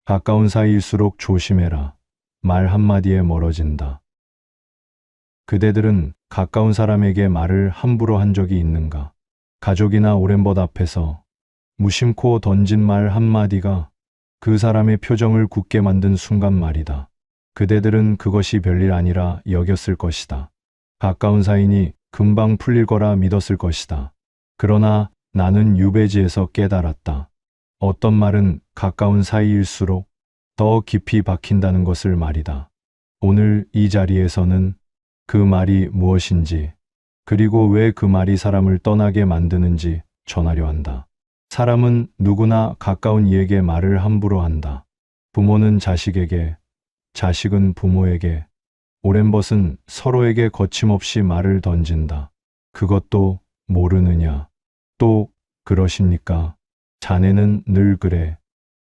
가까운 사이일수록 조심해라. 말 한마디에 멀어진다. 그대들은 가까운 사람에게 말을 함부로 한 적이 있는가? 가족이나 오랜 벗 앞에서 무심코 던진 말 한마디가 그 사람의 표정을 굳게 만든 순간 말이다. 그대들은 그것이 별일 아니라 여겼을 것이다. 가까운 사이니 금방 풀릴 거라 믿었을 것이다. 그러나 나는 유배지에서 깨달았다. 어떤 말은 가까운 사이일수록 더 깊이 박힌다는 것을 말이다. 오늘 이 자리에서는 그 말이 무엇인지, 그리고 왜 그 말이 사람을 떠나게 만드는지 전하려 한다. 사람은 누구나 가까운 이에게 말을 함부로 한다. 부모는 자식에게, 자식은 부모에게, 오랜 벗은 서로에게 거침없이 말을 던진다. 그것도 모르느냐? 또 그러십니까? 자네는 늘 그래.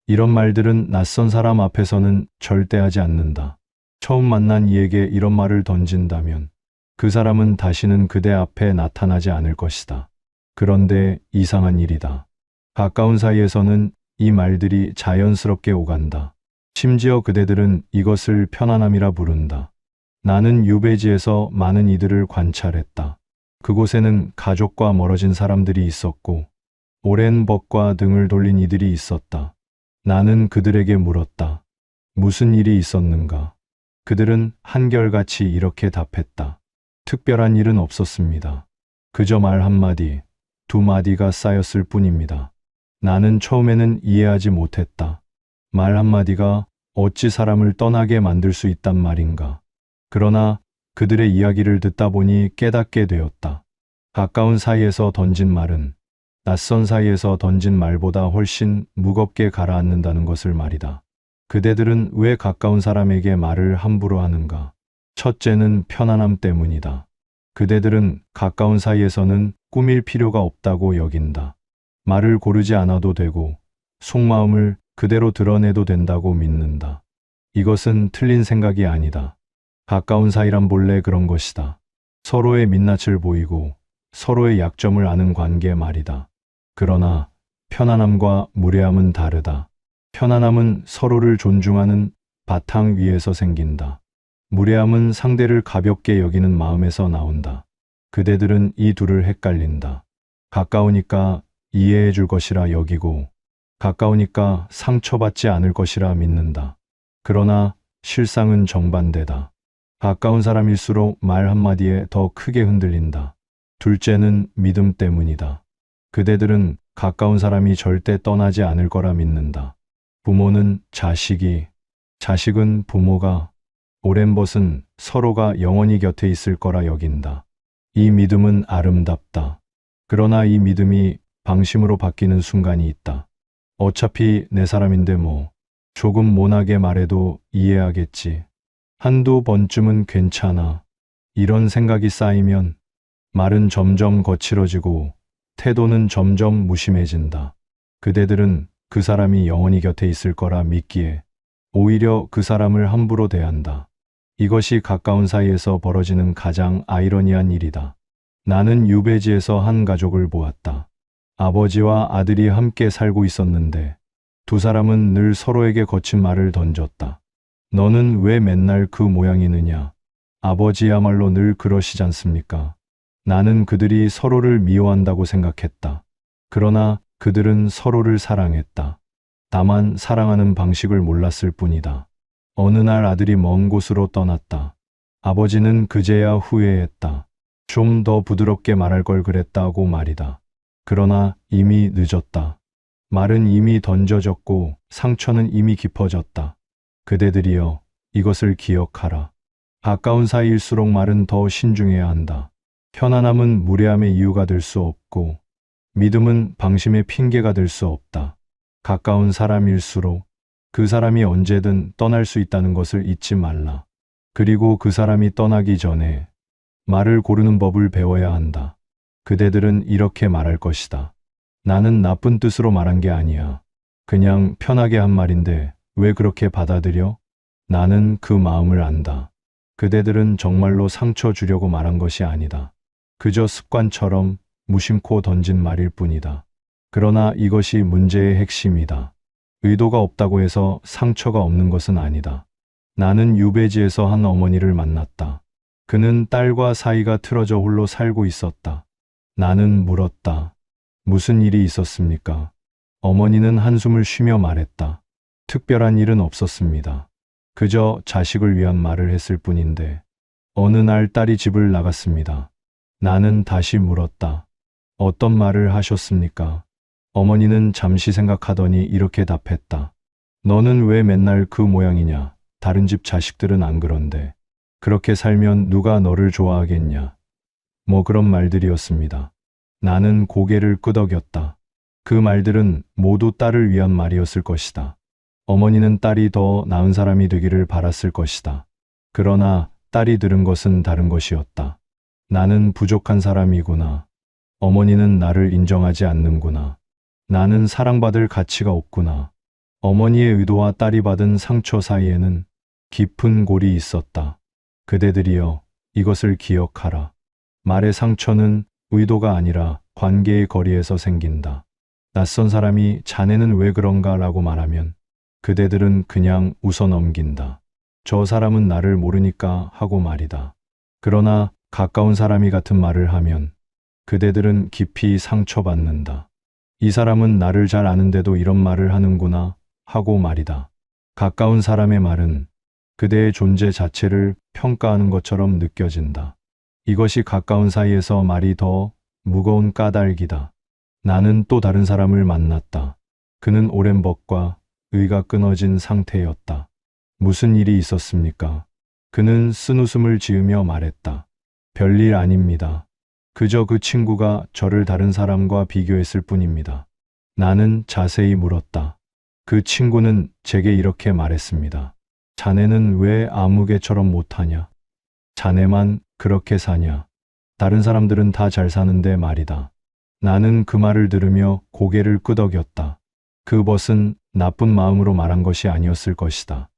이런 말들은 낯선 사람 앞에서는 절대 하지 않는다. 처음 만난 이에게 이런 말을 던진다면 그 사람은 다시는 그대 앞에 나타나지 않을 것이다. 그런데 이상한 일이다. 가까운 사이에서는 이 말들이 자연스럽게 오간다. 심지어 그대들은 이것을 편안함이라 부른다. 나는 유배지에서 많은 이들을 관찰했다. 그곳에는 가족과 멀어진 사람들이 있었고 오랜 벗과 등을 돌린 이들이 있었다. 나는 그들에게 물었다. 무슨 일이 있었는가? 그들은 한결같이 이렇게 답했다. 특별한 일은 없었습니다. 그저 말 한마디, 두 마디가 쌓였을 뿐입니다. 나는 처음에는 이해하지 못했다. 말 한마디가 어찌 사람을 떠나게 만들 수 있단 말인가. 그러나 그들의 이야기를 듣다 보니 깨닫게 되었다. 가까운 사이에서 던진 말은 낯선 사이에서 던진 말보다 훨씬 무겁게 가라앉는다는 것을 말이다. 그대들은 왜 가까운 사람에게 말을 함부로 하는가? 첫째는 편안함 때문이다. 그대들은 가까운 사이에서는 꾸밀 필요가 없다고 여긴다. 말을 고르지 않아도 되고 속마음을 그대로 드러내도 된다고 믿는다. 이것은 틀린 생각이 아니다. 가까운 사이란 본래 그런 것이다. 서로의 민낯을 보이고 서로의 약점을 아는 관계 말이다. 그러나 편안함과 무례함은 다르다. 편안함은 서로를 존중하는 바탕 위에서 생긴다. 무례함은 상대를 가볍게 여기는 마음에서 나온다. 그대들은 이 둘을 헷갈린다. 가까우니까 이해해 줄 것이라 여기고 가까우니까 상처받지 않을 것이라 믿는다. 그러나 실상은 정반대다. 가까운 사람일수록 말 한마디에 더 크게 흔들린다. 둘째는 믿음 때문이다. 그대들은 가까운 사람이 절대 떠나지 않을 거라 믿는다. 부모는 자식이, 자식은 부모가, 오랜 벗은 서로가 영원히 곁에 있을 거라 여긴다. 이 믿음은 아름답다. 그러나 이 믿음이 방심으로 바뀌는 순간이 있다. 어차피 내 사람인데 뭐, 조금 모나게 말해도 이해하겠지. 한두 번쯤은 괜찮아. 이런 생각이 쌓이면 말은 점점 거칠어지고 태도는 점점 무심해진다. 그대들은 그 사람이 영원히 곁에 있을 거라 믿기에 오히려 그 사람을 함부로 대한다. 이것이 가까운 사이에서 벌어지는 가장 아이러니한 일이다. 나는 유배지에서 한 가족을 보았다. 아버지와 아들이 함께 살고 있었는데 두 사람은 늘 서로에게 거친 말을 던졌다. 너는 왜 맨날 그 모양이느냐? 아버지야말로 늘 그러시지 않습니까? 나는 그들이 서로를 미워한다고 생각했다. 그러나 그들은 서로를 사랑했다. 다만 사랑하는 방식을 몰랐을 뿐이다. 어느 날 아들이 먼 곳으로 떠났다. 아버지는 그제야 후회했다. 좀 더 부드럽게 말할 걸 그랬다고 말이다. 그러나 이미 늦었다. 말은 이미 던져졌고 상처는 이미 깊어졌다. 그대들이여, 이것을 기억하라. 가까운 사이일수록 말은 더 신중해야 한다. 편안함은 무례함의 이유가 될 수 없고 믿음은 방심의 핑계가 될 수 없다. 가까운 사람일수록 그 사람이 언제든 떠날 수 있다는 것을 잊지 말라. 그리고 그 사람이 떠나기 전에 말을 고르는 법을 배워야 한다. 그대들은 이렇게 말할 것이다. 나는 나쁜 뜻으로 말한 게 아니야. 그냥 편하게 한 말인데 왜 그렇게 받아들여? 나는 그 마음을 안다. 그대들은 정말로 상처 주려고 말한 것이 아니다. 그저 습관처럼 무심코 던진 말일 뿐이다. 그러나 이것이 문제의 핵심이다. 의도가 없다고 해서 상처가 없는 것은 아니다. 나는 유배지에서 한 어머니를 만났다. 그는 딸과 사이가 틀어져 홀로 살고 있었다. 나는 물었다. 무슨 일이 있었습니까? 어머니는 한숨을 쉬며 말했다. 특별한 일은 없었습니다. 그저 자식을 위한 말을 했을 뿐인데 어느 날 딸이 집을 나갔습니다. 나는 다시 물었다. 어떤 말을 하셨습니까? 어머니는 잠시 생각하더니 이렇게 답했다. 너는 왜 맨날 그 모양이냐? 다른 집 자식들은 안 그런데. 그렇게 살면 누가 너를 좋아하겠냐? 뭐 그런 말들이었습니다. 나는 고개를 끄덕였다. 그 말들은 모두 딸을 위한 말이었을 것이다. 어머니는 딸이 더 나은 사람이 되기를 바랐을 것이다. 그러나 딸이 들은 것은 다른 것이었다. 나는 부족한 사람이구나. 어머니는 나를 인정하지 않는구나. 나는 사랑받을 가치가 없구나. 어머니의 의도와 딸이 받은 상처 사이에는 깊은 골이 있었다. 그대들이여, 이것을 기억하라. 말의 상처는 의도가 아니라 관계의 거리에서 생긴다. 낯선 사람이 자네는 왜 그런가 라고 말하면 그대들은 그냥 웃어 넘긴다. 저 사람은 나를 모르니까 하고 말이다. 그러나 가까운 사람이 같은 말을 하면 그대들은 깊이 상처받는다. 이 사람은 나를 잘 아는데도 이런 말을 하는구나 하고 말이다. 가까운 사람의 말은 그대의 존재 자체를 평가하는 것처럼 느껴진다. 이것이 가까운 사이에서 말이 더 무거운 까닭이다. 나는 또 다른 사람을 만났다. 그는 오랜 벗과 의가 끊어진 상태였다. 무슨 일이 있었습니까? 그는 쓴웃음을 지으며 말했다. 별일 아닙니다. 그저 그 친구가 저를 다른 사람과 비교했을 뿐입니다. 나는 자세히 물었다. 그 친구는 제게 이렇게 말했습니다. 자네는 왜 아무개처럼 못하냐? 자네만 그렇게 사냐? 다른 사람들은 다 잘 사는데 말이다. 나는 그 말을 들으며 고개를 끄덕였다. 그 벗은 나쁜 마음으로 말한 것이 아니었을 것이다.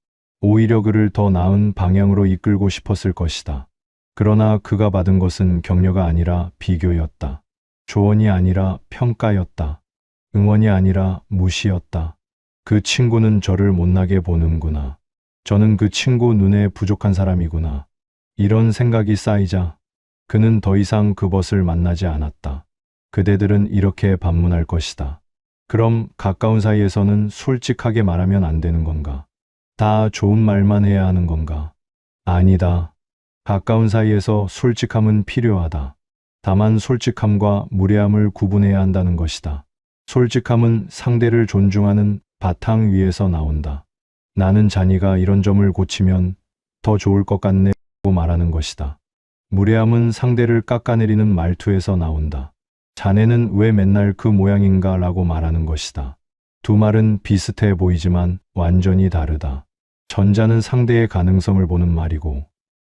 오히려 그를 더 나은 방향으로 이끌고 싶었을 것이다. 그러나 그가 받은 것은 격려가 아니라 비교였다. 조언이 아니라 평가였다. 응원이 아니라 무시였다. 그 친구는 저를 못나게 보는구나. 저는 그 친구 눈에 부족한 사람이구나. 이런 생각이 쌓이자 그는 더 이상 그 벗을 만나지 않았다. 그대들은 이렇게 반문할 것이다. 그럼 가까운 사이에서는 솔직하게 말하면 안 되는 건가? 다 좋은 말만 해야 하는 건가? 아니다. 가까운 사이에서 솔직함은 필요하다. 다만 솔직함과 무례함을 구분해야 한다는 것이다. 솔직함은 상대를 존중하는 바탕 위에서 나온다. 나는 자니가 이런 점을 고치면 더 좋을 것 같네 고 말하는 것이다. 무례함은 상대를 깎아내리는 말투에서 나온다. 자네는 왜 맨날 그 모양인가 라고 말하는 것이다. 두 말은 비슷해 보이지만 완전히 다르다. 전자는 상대의 가능성을 보는 말이고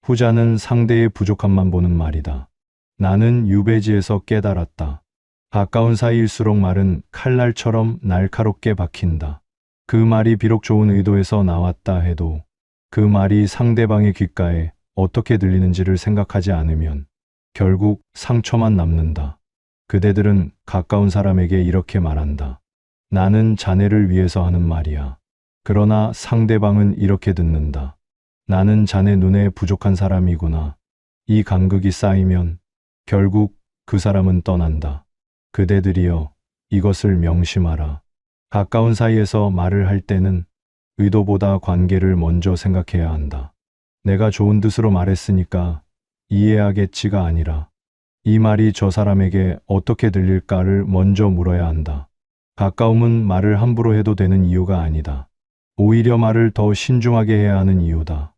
후자는 상대의 부족함만 보는 말이다. 나는 유배지에서 깨달았다. 가까운 사이일수록 말은 칼날처럼 날카롭게 박힌다. 그 말이 비록 좋은 의도에서 나왔다 해도 그 말이 상대방의 귓가에 어떻게 들리는지를 생각하지 않으면 결국 상처만 남는다. 그대들은 가까운 사람에게 이렇게 말한다. 나는 자네를 위해서 하는 말이야. 그러나 상대방은 이렇게 듣는다. 나는 자네 눈에 부족한 사람이구나. 이 간극이 쌓이면 결국 그 사람은 떠난다. 그대들이여, 이것을 명심하라. 가까운 사이에서 말을 할 때는 의도보다 관계를 먼저 생각해야 한다. 내가 좋은 뜻으로 말했으니까 이해하겠지가 아니라 이 말이 저 사람에게 어떻게 들릴까를 먼저 물어야 한다. 가까움은 말을 함부로 해도 되는 이유가 아니다. 오히려 말을 더 신중하게 해야 하는 이유다.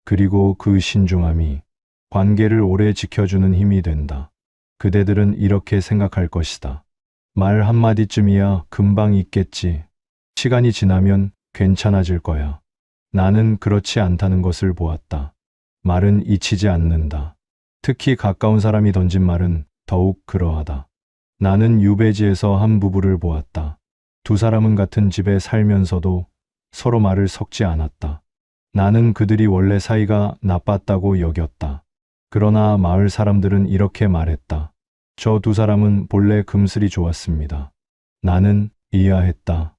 그리고 그 신중함이 관계를 오래 지켜주는 힘이 된다. 그대들은 이렇게 생각할 것이다. 말 한마디쯤이야 금방 잊겠지. 시간이 지나면 괜찮아질 거야. 나는 그렇지 않다는 것을 보았다. 말은 잊히지 않는다. 특히 가까운 사람이 던진 말은 더욱 그러하다. 나는 유배지에서 한 부부를 보았다. 두 사람은 같은 집에 살면서도 서로 말을 섞지 않았다. 나는 그들이 원래 사이가 나빴다고 여겼다. 그러나 마을 사람들은 이렇게 말했다. 저 두 사람은 본래 금슬이 좋았습니다. 나는 이해했다.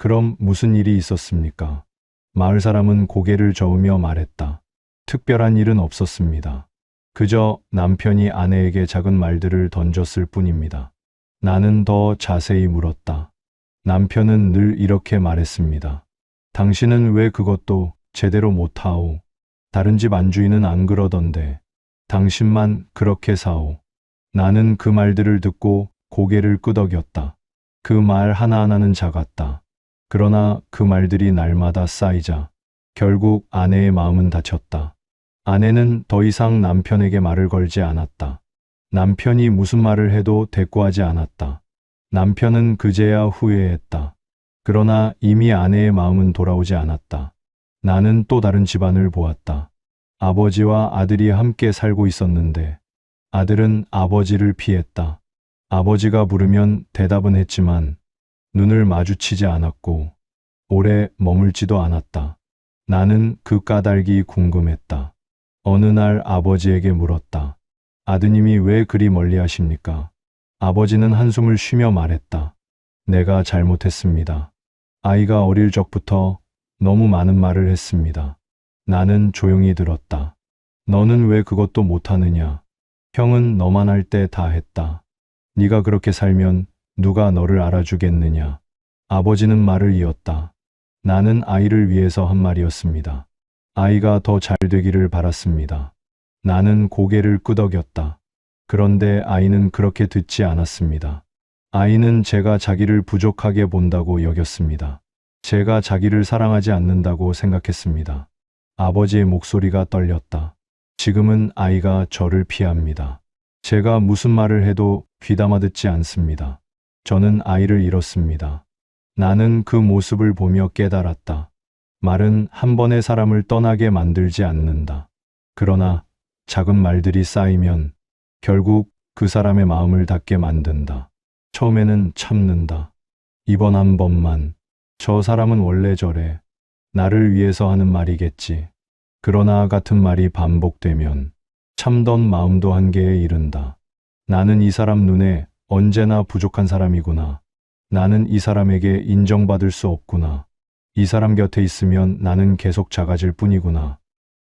그럼 무슨 일이 있었습니까? 마을 사람은 고개를 저으며 말했다. 특별한 일은 없었습니다. 그저 남편이 아내에게 작은 말들을 던졌을 뿐입니다. 나는 더 자세히 물었다. 남편은 늘 이렇게 말했습니다. 당신은 왜 그것도 제대로 못하오? 다른 집 안주인은 안 그러던데 당신만 그렇게 사오. 나는 그 말들을 듣고 고개를 끄덕였다. 그 말 하나하나는 작았다. 그러나 그 말들이 날마다 쌓이자 결국 아내의 마음은 다쳤다. 아내는 더 이상 남편에게 말을 걸지 않았다. 남편이 무슨 말을 해도 대꾸하지 않았다. 남편은 그제야 후회했다. 그러나 이미 아내의 마음은 돌아오지 않았다. 나는 또 다른 집안을 보았다. 아버지와 아들이 함께 살고 있었는데 아들은 아버지를 피했다. 아버지가 부르면 대답은 했지만 눈을 마주치지 않았고 오래 머물지도 않았다. 나는 그 까닭이 궁금했다. 어느 날 아버지에게 물었다. 아드님이 왜 그리 멀리 하십니까? 아버지는 한숨을 쉬며 말했다. 내가 잘못했습니다. 아이가 어릴 적부터 너무 많은 말을 했습니다. 나는 조용히 들었다. 너는 왜 그것도 못하느냐? 형은 너만 할 때 다 했다. 네가 그렇게 살면 누가 너를 알아주겠느냐? 아버지는 말을 이었다. 나는 아이를 위해서 한 말이었습니다. 아이가 더 잘 되기를 바랐습니다. 나는 고개를 끄덕였다. 그런데 아이는 그렇게 듣지 않았습니다. 아이는 제가 자기를 부족하게 본다고 여겼습니다. 제가 자기를 사랑하지 않는다고 생각했습니다. 아버지의 목소리가 떨렸다. 지금은 아이가 저를 피합니다. 제가 무슨 말을 해도 귀담아 듣지 않습니다. 저는 아이를 잃었습니다. 나는 그 모습을 보며 깨달았다. 말은 한 번에 사람을 떠나게 만들지 않는다. 그러나 작은 말들이 쌓이면 결국 그 사람의 마음을 닫게 만든다. 처음에는 참는다. 이번 한 번만. 저 사람은 원래 저래. 나를 위해서 하는 말이겠지. 그러나 같은 말이 반복되면 참던 마음도 한계에 이른다. 나는 이 사람 눈에 언제나 부족한 사람이구나. 나는 이 사람에게 인정받을 수 없구나. 이 사람 곁에 있으면 나는 계속 작아질 뿐이구나.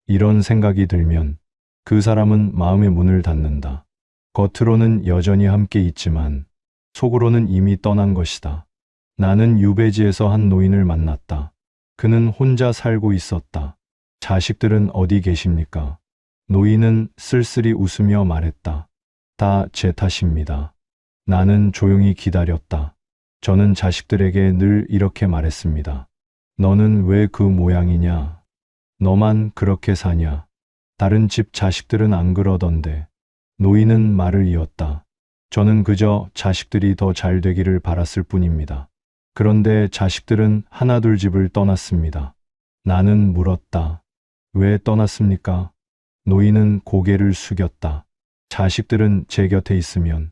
이런 생각이 들면 그 사람은 마음의 문을 닫는다. 겉으로는 여전히 함께 있지만 속으로는 이미 떠난 것이다. 나는 유배지에서 한 노인을 만났다. 그는 혼자 살고 있었다. 자식들은 어디 계십니까? 노인은 쓸쓸히 웃으며 말했다. 다 제 탓입니다. 나는 조용히 기다렸다. 저는 자식들에게 늘 이렇게 말했습니다. 너는 왜 그 모양이냐? 너만 그렇게 사냐? 다른 집 자식들은 안 그러던데. 노인은 말을 이었다. 저는 그저 자식들이 더 잘 되기를 바랐을 뿐입니다. 그런데 자식들은 하나둘 집을 떠났습니다. 나는 물었다. 왜 떠났습니까? 노인은 고개를 숙였다. 자식들은 제 곁에 있으면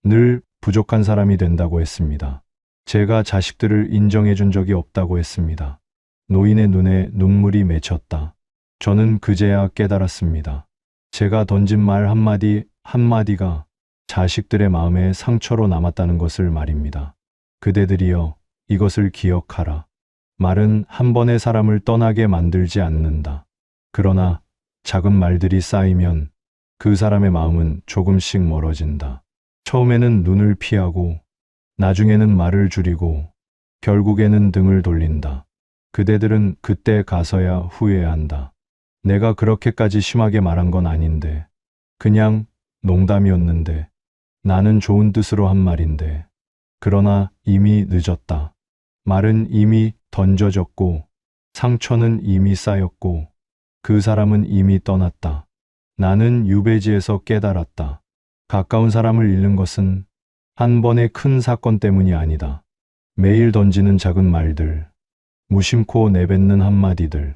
늘 부족한 사람이 된다고 했습니다. 제가 자식들을 인정해 준 적이 없다고 했습니다. 노인의 눈에 눈물이 맺혔다. 저는 그제야 깨달았습니다. 제가 던진 말 한마디 한마디가 자식들의 마음에 상처로 남았다는 것을 말입니다. 그대들이여, 이것을 기억하라. 말은 한 번에 사람을 떠나게 만들지 않는다. 그러나 작은 말들이 쌓이면 그 사람의 마음은 조금씩 멀어진다. 처음에는 눈을 피하고 나중에는 말을 줄이고 결국에는 등을 돌린다. 그대들은 그때 가서야 후회한다. 내가 그렇게까지 심하게 말한 건 아닌데, 그냥 농담이었는데, 나는 좋은 뜻으로 한 말인데, 그러나 이미 늦었다. 말은 이미 던져졌고, 상처는 이미 쌓였고, 그 사람은 이미 떠났다. 나는 유배지에서 깨달았다. 가까운 사람을 잃는 것은 한 번의 큰 사건 때문이 아니다. 매일 던지는 작은 말들, 무심코 내뱉는 한마디들,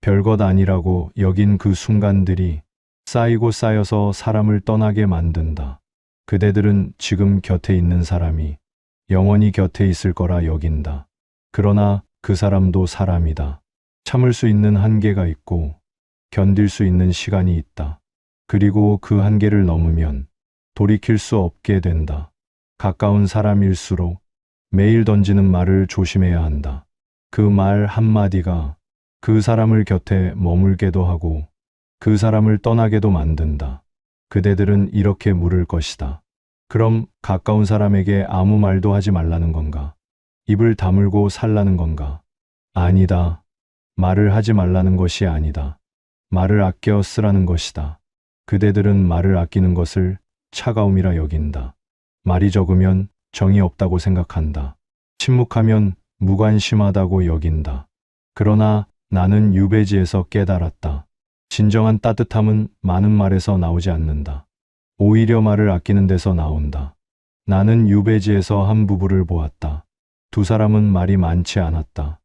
별것 아니라고 여긴 그 순간들이 쌓이고 쌓여서 사람을 떠나게 만든다. 그대들은 지금 곁에 있는 사람이 영원히 곁에 있을 거라 여긴다. 그러나 그 사람도 사람이다. 참을 수 있는 한계가 있고 견딜 수 있는 시간이 있다. 그리고 그 한계를 넘으면 돌이킬 수 없게 된다. 가까운 사람일수록 매일 던지는 말을 조심해야 한다. 그 말 한마디가 그 사람을 곁에 머물게도 하고 그 사람을 떠나게도 만든다. 그대들은 이렇게 물을 것이다. 그럼 가까운 사람에게 아무 말도 하지 말라는 건가? 입을 다물고 살라는 건가? 아니다. 말을 하지 말라는 것이 아니다. 말을 아껴 쓰라는 것이다. 그대들은 말을 아끼는 것을 차가움이라 여긴다. 말이 적으면 정이 없다고 생각한다. 침묵하면 무관심하다고 여긴다. 그러나 나는 유배지에서 깨달았다. 진정한 따뜻함은 많은 말에서 나오지 않는다. 오히려 말을 아끼는 데서 나온다. 나는 유배지에서 한 부부를 보았다. 두 사람은 말이 많지 않았다.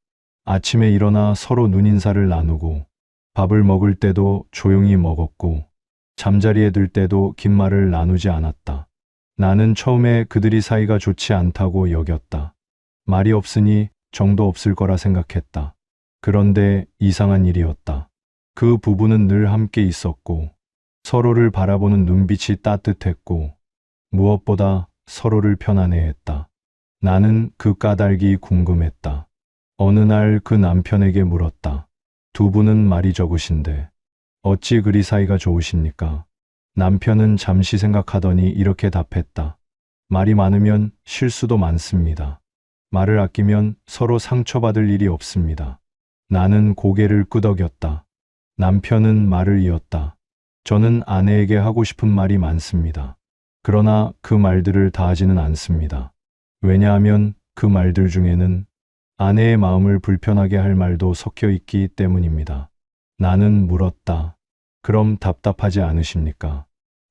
아침에 일어나 서로 눈인사를 나누고 밥을 먹을 때도 조용히 먹었고 잠자리에 들 때도 긴 말을 나누지 않았다. 나는 처음에 그들이 사이가 좋지 않다고 여겼다. 말이 없으니 정도 없을 거라 생각했다. 그런데 이상한 일이었다. 그 부부는 늘 함께 있었고 서로를 바라보는 눈빛이 따뜻했고 무엇보다 서로를 편안해했다. 나는 그 까닭이 궁금했다. 어느 날 그 남편에게 물었다. 두 분은 말이 적으신데 어찌 그리 사이가 좋으십니까? 남편은 잠시 생각하더니 이렇게 답했다. 말이 많으면 실수도 많습니다. 말을 아끼면 서로 상처받을 일이 없습니다. 나는 고개를 끄덕였다. 남편은 말을 이었다. 저는 아내에게 하고 싶은 말이 많습니다. 그러나 그 말들을 다 하지는 않습니다. 왜냐하면 그 말들 중에는 아내의 마음을 불편하게 할 말도 섞여 있기 때문입니다. 나는 물었다. 그럼 답답하지 않으십니까?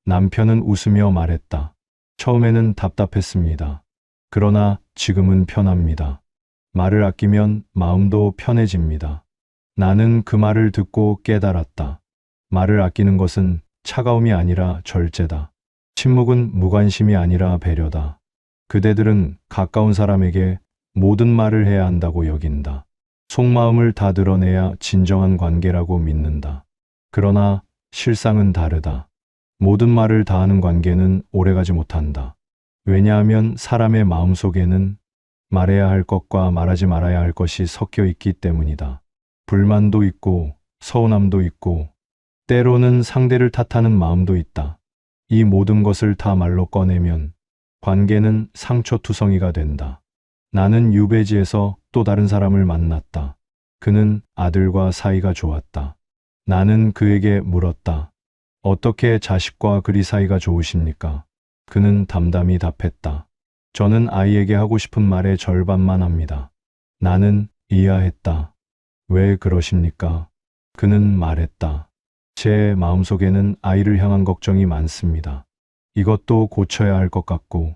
남편은 웃으며 말했다. 처음에는 답답했습니다. 그러나 지금은 편합니다. 말을 아끼면 마음도 편해집니다. 나는 그 말을 듣고 깨달았다. 말을 아끼는 것은 차가움이 아니라 절제다. 침묵은 무관심이 아니라 배려다. 그대들은 가까운 사람에게 모든 말을 해야 한다고 여긴다. 속마음을 다 드러내야 진정한 관계라고 믿는다. 그러나 실상은 다르다. 모든 말을 다 하는 관계는 오래가지 못한다. 왜냐하면 사람의 마음속에는 말해야 할 것과 말하지 말아야 할 것이 섞여 있기 때문이다. 불만도 있고 서운함도 있고 때로는 상대를 탓하는 마음도 있다. 이 모든 것을 다 말로 꺼내면 관계는 상처투성이가 된다. 나는 유배지에서 또 다른 사람을 만났다. 그는 아들과 사이가 좋았다. 나는 그에게 물었다. 어떻게 자식과 그리 사이가 좋으십니까? 그는 담담히 답했다. 저는 아이에게 하고 싶은 말의 절반만 합니다. 나는 이해했다. 왜 그러십니까? 그는 말했다. 제 마음속에는 아이를 향한 걱정이 많습니다. 이것도 고쳐야 할 것 같고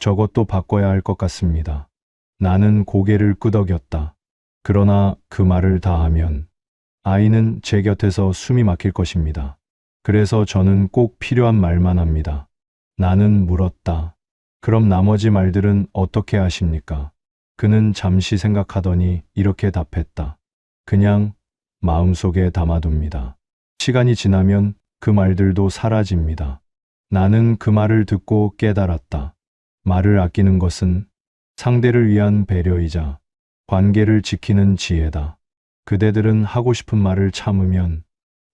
저것도 바꿔야 할 것 같습니다. 나는 고개를 끄덕였다. 그러나 그 말을 다 하면 아이는 제 곁에서 숨이 막힐 것입니다. 그래서 저는 꼭 필요한 말만 합니다. 나는 물었다. 그럼 나머지 말들은 어떻게 하십니까? 그는 잠시 생각하더니 이렇게 답했다. 그냥 마음속에 담아둡니다. 시간이 지나면 그 말들도 사라집니다. 나는 그 말을 듣고 깨달았다. 말을 아끼는 것은 상대를 위한 배려이자 관계를 지키는 지혜다. 그대들은 하고 싶은 말을 참으면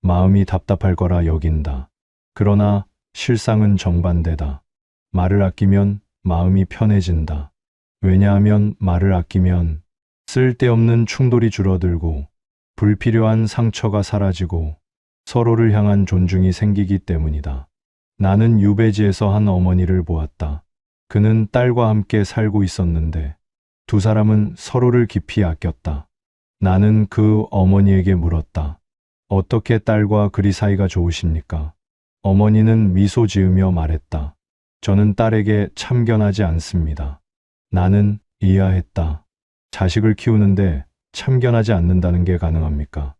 마음이 답답할 거라 여긴다. 그러나 실상은 정반대다. 말을 아끼면 마음이 편해진다. 왜냐하면 말을 아끼면 쓸데없는 충돌이 줄어들고 불필요한 상처가 사라지고 서로를 향한 존중이 생기기 때문이다. 나는 유배지에서 한 어머니를 보았다. 그는 딸과 함께 살고 있었는데 두 사람은 서로를 깊이 아꼈다. 나는 그 어머니에게 물었다. 어떻게 딸과 그리 사이가 좋으십니까? 어머니는 미소 지으며 말했다. 저는 딸에게 참견하지 않습니다. 나는 이해했다. 자식을 키우는데 참견하지 않는다는 게 가능합니까?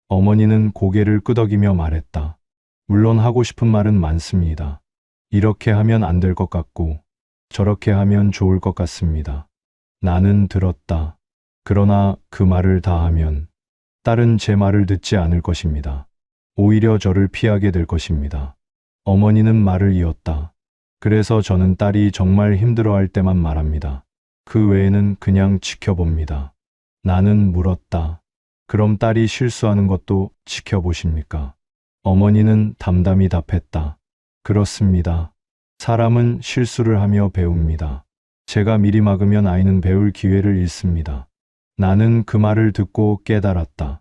어머니는 고개를 끄덕이며 말했다. 물론 하고 싶은 말은 많습니다. 이렇게 하면 안 될 것 같고 저렇게 하면 좋을 것 같습니다. 나는 들었다. 그러나 그 말을 다 하면 딸은 제 말을 듣지 않을 것입니다. 오히려 저를 피하게 될 것입니다. 어머니는 말을 이었다. 그래서 저는 딸이 정말 힘들어할 때만 말합니다. 그 외에는 그냥 지켜봅니다. 나는 물었다. 그럼 딸이 실수하는 것도 지켜보십니까? 어머니는 담담히 답했다. 그렇습니다. 사람은 실수를 하며 배웁니다. 제가 미리 막으면 아이는 배울 기회를 잃습니다. 나는 그 말을 듣고 깨달았다.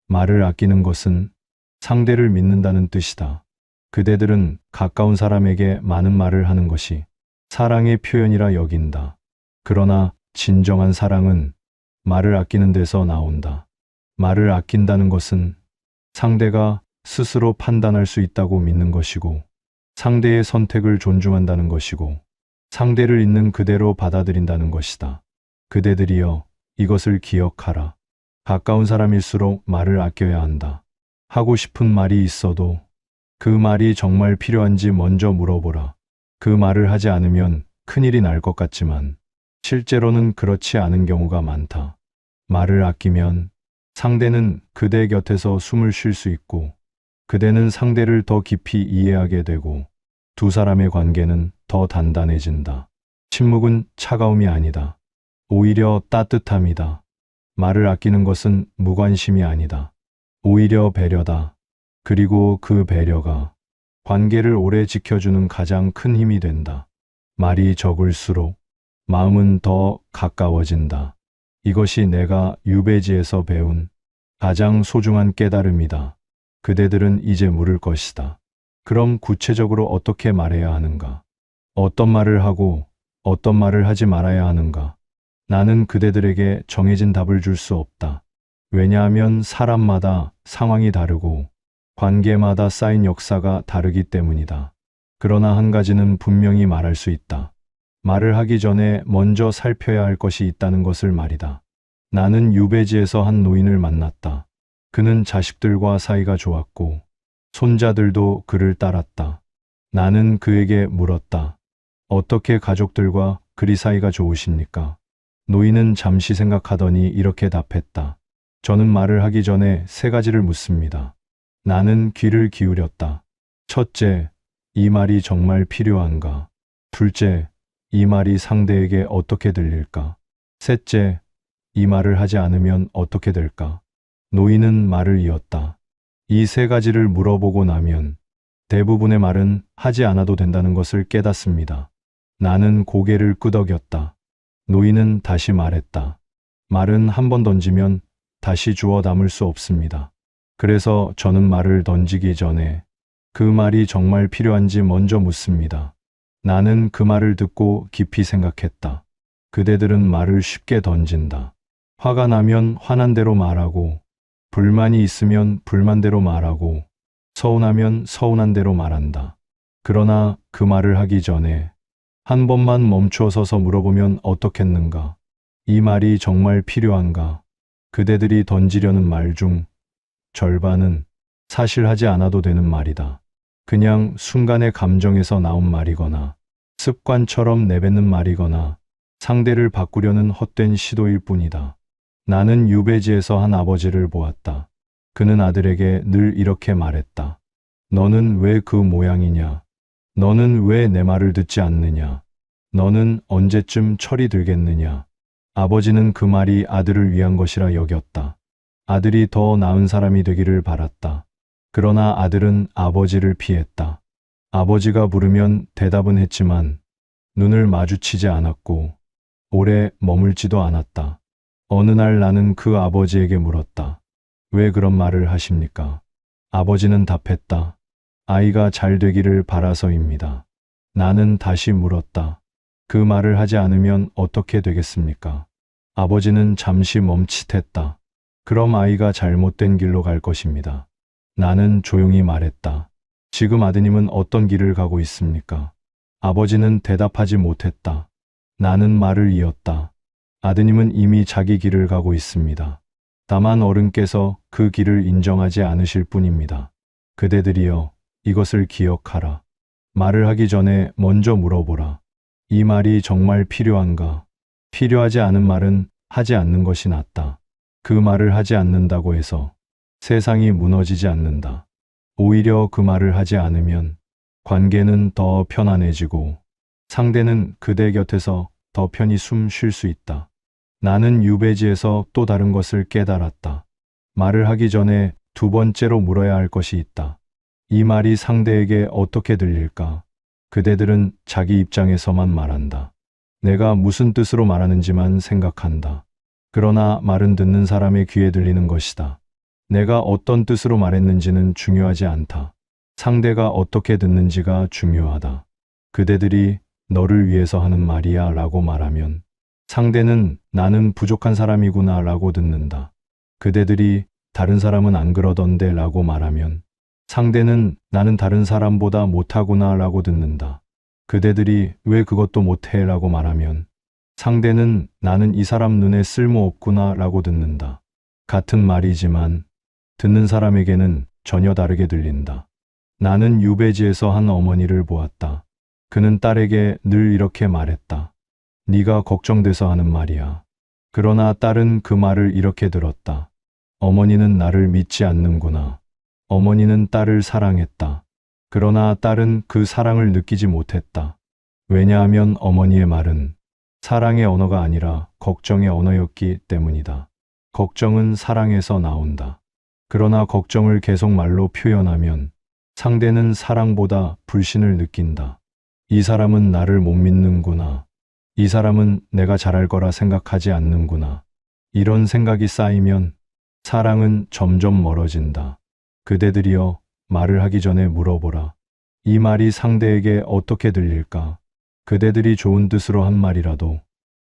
말을 아끼는 것은 상대를 믿는다는 뜻이다. 그대들은 가까운 사람에게 많은 말을 하는 것이 사랑의 표현이라 여긴다. 그러나 진정한 사랑은 말을 아끼는 데서 나온다. 말을 아낀다는 것은 상대가 스스로 판단할 수 있다고 믿는 것이고, 상대의 선택을 존중한다는 것이고, 상대를 있는 그대로 받아들인다는 것이다. 그대들이여, 이것을 기억하라. 가까운 사람일수록 말을 아껴야 한다. 하고 싶은 말이 있어도 그 말이 정말 필요한지 먼저 물어보라. 그 말을 하지 않으면 큰일이 날 것 같지만 실제로는 그렇지 않은 경우가 많다. 말을 아끼면 상대는 그대 곁에서 숨을 쉴 수 있고, 그대는 상대를 더 깊이 이해하게 되고, 두 사람의 관계는 더 단단해진다. 침묵은 차가움이 아니다. 오히려 따뜻함이다. 말을 아끼는 것은 무관심이 아니다. 오히려 배려다. 그리고 그 배려가 관계를 오래 지켜주는 가장 큰 힘이 된다. 말이 적을수록 마음은 더 가까워진다. 이것이 내가 유배지에서 배운 가장 소중한 깨달음이다. 그대들은 이제 물을 것이다. 그럼 구체적으로 어떻게 말해야 하는가? 어떤 말을 하고 어떤 말을 하지 말아야 하는가? 나는 그대들에게 정해진 답을 줄 수 없다. 왜냐하면 사람마다 상황이 다르고 관계마다 쌓인 역사가 다르기 때문이다. 그러나 한 가지는 분명히 말할 수 있다. 말을 하기 전에 먼저 살펴야 할 것이 있다는 것을 말이다. 나는 유배지에서 한 노인을 만났다. 그는 자식들과 사이가 좋았고 손자들도 그를 따랐다. 나는 그에게 물었다. 어떻게 가족들과 그리 사이가 좋으십니까? 노인은 잠시 생각하더니 이렇게 답했다. 저는 말을 하기 전에 세 가지를 묻습니다. 나는 귀를 기울였다. 첫째, 이 말이 정말 필요한가? 둘째, 이 말이 상대에게 어떻게 들릴까? 셋째, 이 말을 하지 않으면 어떻게 될까? 노인은 말을 이었다. 이 세 가지를 물어보고 나면 대부분의 말은 하지 않아도 된다는 것을 깨닫습니다. 나는 고개를 끄덕였다. 노인은 다시 말했다. 말은 한 번 던지면 다시 주워 담을 수 없습니다. 그래서 저는 말을 던지기 전에 그 말이 정말 필요한지 먼저 묻습니다. 나는 그 말을 듣고 깊이 생각했다. 그대들은 말을 쉽게 던진다. 화가 나면 화난 대로 말하고, 불만이 있으면 불만대로 말하고, 서운하면 서운한 대로 말한다. 그러나 그 말을 하기 전에 한 번만 멈추어 서서 물어보면 어떻겠는가? 이 말이 정말 필요한가? 그대들이 던지려는 말 중 절반은 사실 하지 않아도 되는 말이다. 그냥 순간의 감정에서 나온 말이거나 습관처럼 내뱉는 말이거나 상대를 바꾸려는 헛된 시도일 뿐이다. 나는 유배지에서 한 아버지를 보았다. 그는 아들에게 늘 이렇게 말했다. 너는 왜 그 모양이냐? 너는 왜 내 말을 듣지 않느냐? 너는 언제쯤 철이 들겠느냐? 아버지는 그 말이 아들을 위한 것이라 여겼다. 아들이 더 나은 사람이 되기를 바랐다. 그러나 아들은 아버지를 피했다. 아버지가 부르면 대답은 했지만 눈을 마주치지 않았고 오래 머물지도 않았다. 어느 날 나는 그 아버지에게 물었다. 왜 그런 말을 하십니까? 아버지는 답했다. 아이가 잘 되기를 바라서입니다. 나는 다시 물었다. 그 말을 하지 않으면 어떻게 되겠습니까? 아버지는 잠시 멈칫했다. 그럼 아이가 잘못된 길로 갈 것입니다. 나는 조용히 말했다. 지금 아드님은 어떤 길을 가고 있습니까? 아버지는 대답하지 못했다. 나는 말을 이었다. 아드님은 이미 자기 길을 가고 있습니다. 다만 어른께서 그 길을 인정하지 않으실 뿐입니다. 그대들이여, 이것을 기억하라. 말을 하기 전에 먼저 물어보라. 이 말이 정말 필요한가? 필요하지 않은 말은 하지 않는 것이 낫다. 그 말을 하지 않는다고 해서 세상이 무너지지 않는다. 오히려 그 말을 하지 않으면 관계는 더 편안해지고 상대는 그대 곁에서 더 편히 숨 쉴 수 있다. 나는 유배지에서 또 다른 것을 깨달았다. 말을 하기 전에 두 번째로 물어야 할 것이 있다. 이 말이 상대에게 어떻게 들릴까? 그대들은 자기 입장에서만 말한다. 내가 무슨 뜻으로 말하는지만 생각한다. 그러나 말은 듣는 사람의 귀에 들리는 것이다. 내가 어떤 뜻으로 말했는지는 중요하지 않다. 상대가 어떻게 듣는지가 중요하다. 그대들이 너를 위해서 하는 말이야 라고 말하면 상대는 나는 부족한 사람이구나 라고 듣는다. 그대들이 다른 사람은 안 그러던데 라고 말하면 상대는 나는 다른 사람보다 못하구나 라고 듣는다. 그대들이 왜 그것도 못해 라고 말하면 상대는 나는 이 사람 눈에 쓸모없구나 라고 듣는다. 같은 말이지만 듣는 사람에게는 전혀 다르게 들린다. 나는 유배지에서 한 어머니를 보았다. 그는 딸에게 늘 이렇게 말했다. 네가 걱정돼서 하는 말이야. 그러나 딸은 그 말을 이렇게 들었다. 어머니는 나를 믿지 않는구나. 어머니는 딸을 사랑했다. 그러나 딸은 그 사랑을 느끼지 못했다. 왜냐하면 어머니의 말은 사랑의 언어가 아니라 걱정의 언어였기 때문이다. 걱정은 사랑에서 나온다. 그러나 걱정을 계속 말로 표현하면 상대는 사랑보다 불신을 느낀다. 이 사람은 나를 못 믿는구나. 이 사람은 내가 잘할 거라 생각하지 않는구나. 이런 생각이 쌓이면 사랑은 점점 멀어진다. 그대들이여 말을 하기 전에 물어보라. 이 말이 상대에게 어떻게 들릴까? 그대들이 좋은 뜻으로 한 말이라도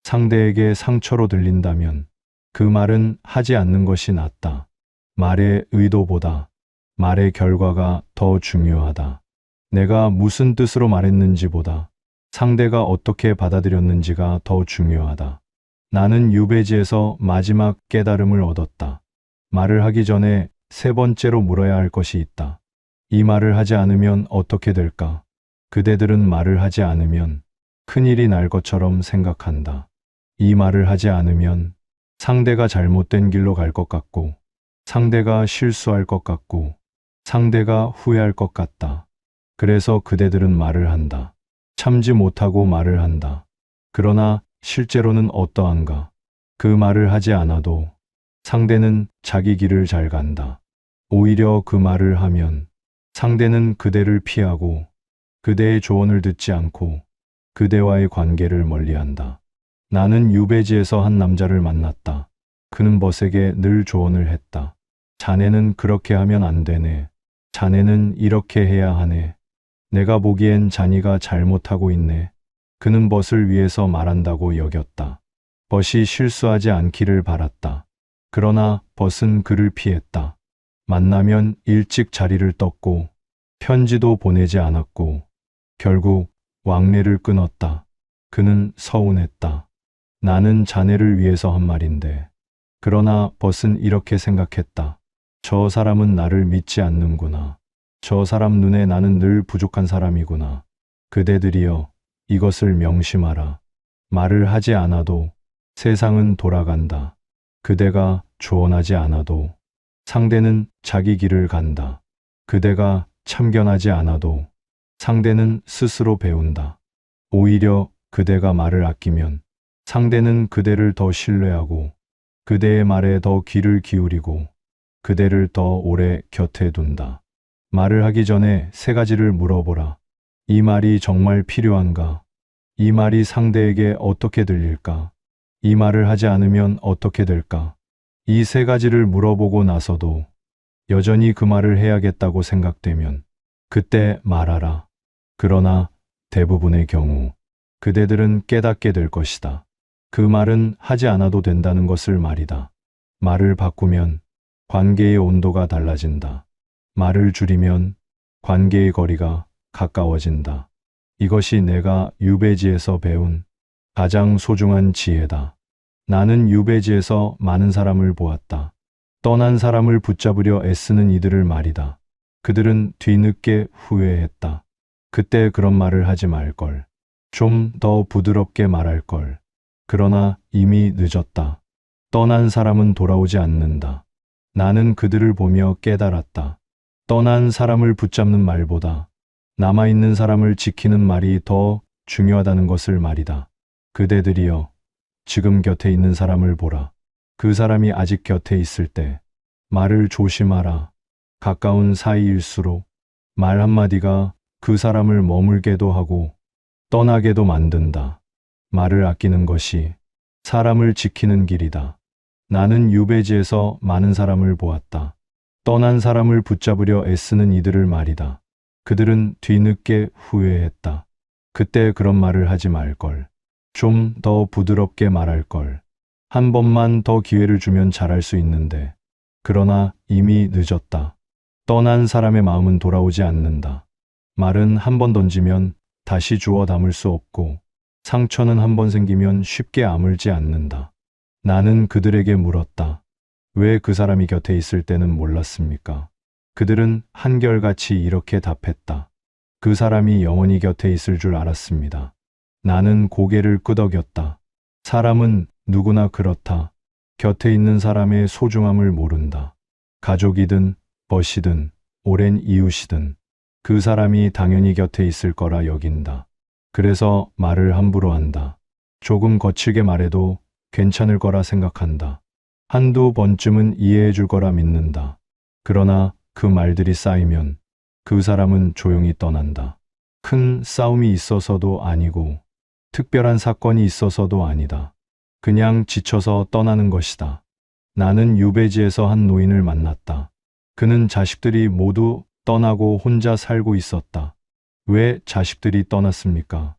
상대에게 상처로 들린다면 그 말은 하지 않는 것이 낫다. 말의 의도보다 말의 결과가 더 중요하다. 내가 무슨 뜻으로 말했는지보다 상대가 어떻게 받아들였는지가 더 중요하다. 나는 유배지에서 마지막 깨달음을 얻었다. 말을 하기 전에 세 번째로 물어야 할 것이 있다. 이 말을 하지 않으면 어떻게 될까? 그대들은 말을 하지 않으면 큰일이 날 것처럼 생각한다. 이 말을 하지 않으면 상대가 잘못된 길로 갈 것 같고, 상대가 실수할 것 같고, 상대가 후회할 것 같다. 그래서 그대들은 말을 한다. 참지 못하고 말을 한다. 그러나 실제로는 어떠한가? 그 말을 하지 않아도 상대는 자기 길을 잘 간다. 오히려 그 말을 하면 상대는 그대를 피하고 그대의 조언을 듣지 않고 그대와의 관계를 멀리한다. 나는 유배지에서 한 남자를 만났다. 그는 벗에게 늘 조언을 했다. 자네는 그렇게 하면 안 되네. 자네는 이렇게 해야 하네. 내가 보기엔 자네가 잘못하고 있네. 그는 벗을 위해서 말한다고 여겼다. 벗이 실수하지 않기를 바랐다. 그러나 벗은 그를 피했다. 만나면 일찍 자리를 떴고 편지도 보내지 않았고 결국 왕래를 끊었다. 그는 서운했다. 나는 자네를 위해서 한 말인데. 그러나 벗은 이렇게 생각했다. 저 사람은 나를 믿지 않는구나. 저 사람 눈에 나는 늘 부족한 사람이구나. 그대들이여, 이것을 명심하라. 말을 하지 않아도 세상은 돌아간다. 그대가 조언하지 않아도 상대는 자기 길을 간다. 그대가 참견하지 않아도 상대는 스스로 배운다. 오히려 그대가 말을 아끼면 상대는 그대를 더 신뢰하고 그대의 말에 더 귀를 기울이고 그대를 더 오래 곁에 둔다. 말을 하기 전에 세 가지를 물어보라. 이 말이 정말 필요한가? 이 말이 상대에게 어떻게 들릴까? 이 말을 하지 않으면 어떻게 될까? 이 세 가지를 물어보고 나서도 여전히 그 말을 해야겠다고 생각되면 그때 말하라. 그러나 대부분의 경우 그대들은 깨닫게 될 것이다. 그 말은 하지 않아도 된다는 것을 말이다. 말을 바꾸면 관계의 온도가 달라진다. 말을 줄이면 관계의 거리가 가까워진다. 이것이 내가 유배지에서 배운 가장 소중한 지혜다. 나는 유배지에서 많은 사람을 보았다. 떠난 사람을 붙잡으려 애쓰는 이들을 말이다. 그들은 뒤늦게 후회했다. 그때 그런 말을 하지 말걸. 좀 더 부드럽게 말할걸. 그러나 이미 늦었다. 떠난 사람은 돌아오지 않는다. 나는 그들을 보며 깨달았다. 떠난 사람을 붙잡는 말보다 남아있는 사람을 지키는 말이 더 중요하다는 것을 말이다. 그대들이여, 지금 곁에 있는 사람을 보라. 그 사람이 아직 곁에 있을 때 말을 조심하라. 가까운 사이일수록 말 한마디가 그 사람을 머물게도 하고 떠나게도 만든다. 말을 아끼는 것이 사람을 지키는 길이다. 나는 유배지에서 많은 사람을 보았다. 떠난 사람을 붙잡으려 애쓰는 이들을 말이다. 그들은 뒤늦게 후회했다. 그때 그런 말을 하지 말걸. 좀 더 부드럽게 말할걸. 한 번만 더 기회를 주면 잘할 수 있는데. 그러나 이미 늦었다. 떠난 사람의 마음은 돌아오지 않는다. 말은 한 번 던지면 다시 주워 담을 수 없고, 상처는 한 번 생기면 쉽게 아물지 않는다. 나는 그들에게 물었다. 왜 그 사람이 곁에 있을 때는 몰랐습니까? 그들은 한결같이 이렇게 답했다. 그 사람이 영원히 곁에 있을 줄 알았습니다. 나는 고개를 끄덕였다. 사람은 누구나 그렇다. 곁에 있는 사람의 소중함을 모른다. 가족이든 벗이든 오랜 이웃이든 그 사람이 당연히 곁에 있을 거라 여긴다. 그래서 말을 함부로 한다. 조금 거칠게 말해도 괜찮을 거라 생각한다. 한두 번쯤은 이해해 줄 거라 믿는다. 그러나 그 말들이 쌓이면 그 사람은 조용히 떠난다. 큰 싸움이 있어서도 아니고 특별한 사건이 있어서도 아니다. 그냥 지쳐서 떠나는 것이다. 나는 유배지에서 한 노인을 만났다. 그는 자식들이 모두 떠나고 혼자 살고 있었다. 왜 자식들이 떠났습니까?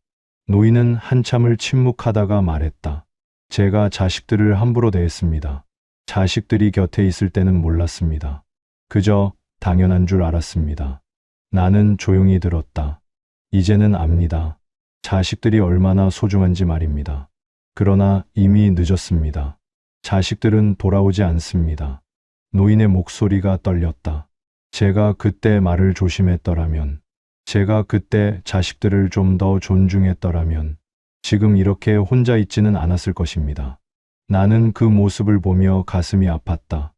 노인은 한참을 침묵하다가 말했다. 제가 자식들을 함부로 대했습니다. 자식들이 곁에 있을 때는 몰랐습니다. 그저 당연한 줄 알았습니다. 나는 조용히 들었다. 이제는 압니다. 자식들이 얼마나 소중한지 말입니다. 그러나 이미 늦었습니다. 자식들은 돌아오지 않습니다. 노인의 목소리가 떨렸다. 제가 그때 말을 조심했더라면, 제가 그때 자식들을 좀 더 존중했더라면, 지금 이렇게 혼자 있지는 않았을 것입니다. 나는 그 모습을 보며 가슴이 아팠다.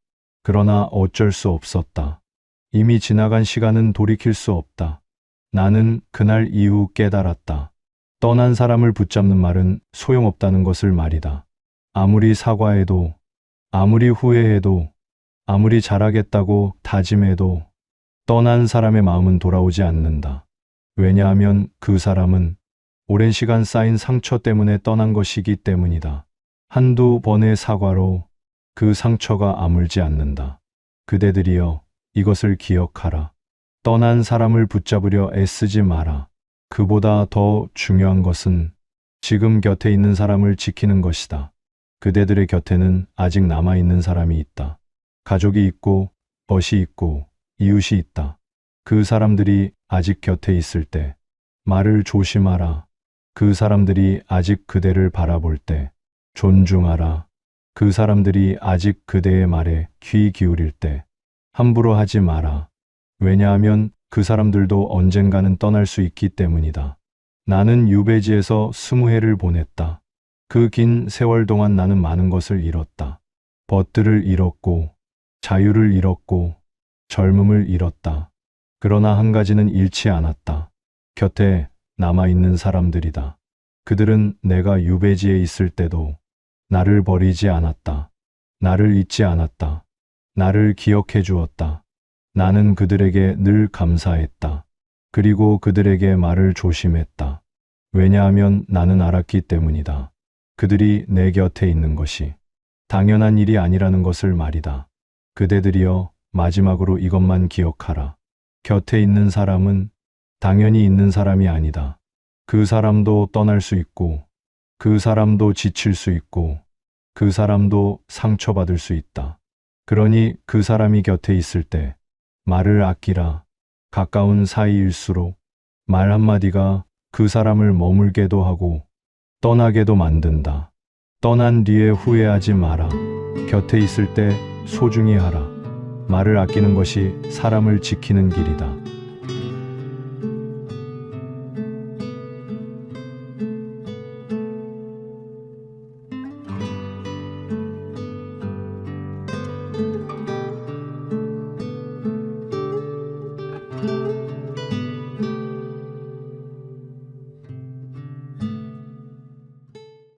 그러나 어쩔 수 없었다. 이미 지나간 시간은 돌이킬 수 없다. 나는 그날 이후 깨달았다. 떠난 사람을 붙잡는 말은 소용없다는 것을 말이다. 아무리 사과해도, 아무리 후회해도, 아무리 잘하겠다고 다짐해도 떠난 사람의 마음은 돌아오지 않는다. 왜냐하면 그 사람은 오랜 시간 쌓인 상처 때문에 떠난 것이기 때문이다. 한두 번의 사과로 그 상처가 아물지 않는다. 그대들이여, 이것을 기억하라. 떠난 사람을 붙잡으려 애쓰지 마라. 그보다 더 중요한 것은 지금 곁에 있는 사람을 지키는 것이다. 그대들의 곁에는 아직 남아있는 사람이 있다. 가족이 있고, 벗이 있고, 이웃이 있다. 그 사람들이 아직 곁에 있을 때 말을 조심하라. 그 사람들이 아직 그대를 바라볼 때 존중하라. 그 사람들이 아직 그대의 말에 귀 기울일 때 함부로 하지 마라. 왜냐하면 그 사람들도 언젠가는 떠날 수 있기 때문이다. 나는 유배지에서 20해를 보냈다. 그 긴 세월 동안 나는 많은 것을 잃었다. 벗들을 잃었고, 자유를 잃었고, 젊음을 잃었다. 그러나 한 가지는 잃지 않았다. 곁에 남아있는 사람들이다. 그들은 내가 유배지에 있을 때도 나를 버리지 않았다. 나를 잊지 않았다. 나를 기억해 주었다. 나는 그들에게 늘 감사했다. 그리고 그들에게 말을 조심했다. 왜냐하면 나는 알았기 때문이다. 그들이 내 곁에 있는 것이 당연한 일이 아니라는 것을 말이다. 그대들이여, 마지막으로 이것만 기억하라. 곁에 있는 사람은 당연히 있는 사람이 아니다. 그 사람도 떠날 수 있고, 그 사람도 지칠 수 있고, 그 사람도 상처받을 수 있다. 그러니 그 사람이 곁에 있을 때 말을 아끼라. 가까운 사이일수록 말 한마디가 그 사람을 머물게도 하고 떠나게도 만든다. 떠난 뒤에 후회하지 마라. 곁에 있을 때 소중히 하라. 말을 아끼는 것이 사람을 지키는 길이다.